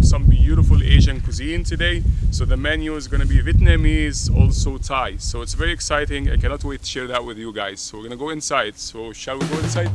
some beautiful Asian cuisine today. So the menu is going to be Vietnamese, also Thai. So it's very exciting. I cannot wait to share that with you guys. So we're going to go inside. So shall we go inside?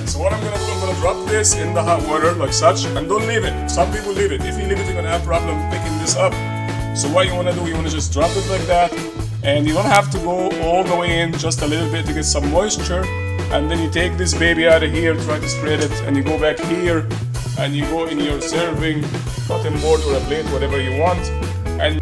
So what I'm gonna do, I'm gonna drop this in the hot water like such, and don't leave it. Some people leave it. If you leave it, you're gonna have problem picking this up. So what you wanna do, you wanna just drop it like that, and you don't have to go all the way in, just a little bit to get some moisture. And then you take this baby out of here, try to spread it, and you go back here, and you go in your serving cutting board or a plate, whatever you want, and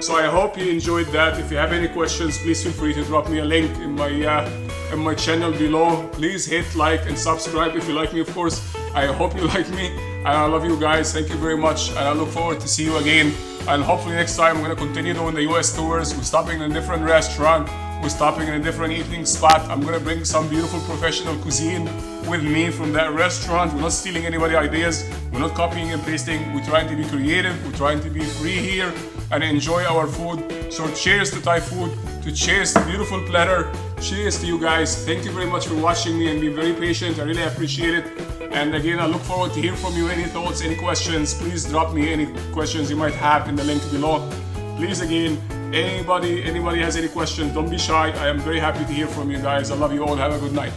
So I hope you enjoyed that. If you have any questions, please feel free to drop me a link in my channel below. Please hit like and subscribe if you like me, of course. I hope you like me, and I love you guys. Thank you very much, and I look forward to see you again. And hopefully next time we're gonna continue doing the US tours. We're stopping in a different restaurant. We're stopping in a different eating spot. I'm gonna bring some beautiful professional cuisine with me from that restaurant. We're not stealing anybody's ideas. We're not copying and pasting. We're trying to be creative. We're trying to be free here and enjoy our food. So cheers to Thai food. To cheers to beautiful platter. Cheers to you guys. Thank you very much for watching me and being very patient. I really appreciate it. And again, I look forward to hearing from you. Any thoughts, any questions, please drop me any questions you might have in the link below. Please, again, anybody has any questions, don't be shy. I am very happy to hear from you guys. I love you all. Have a good night.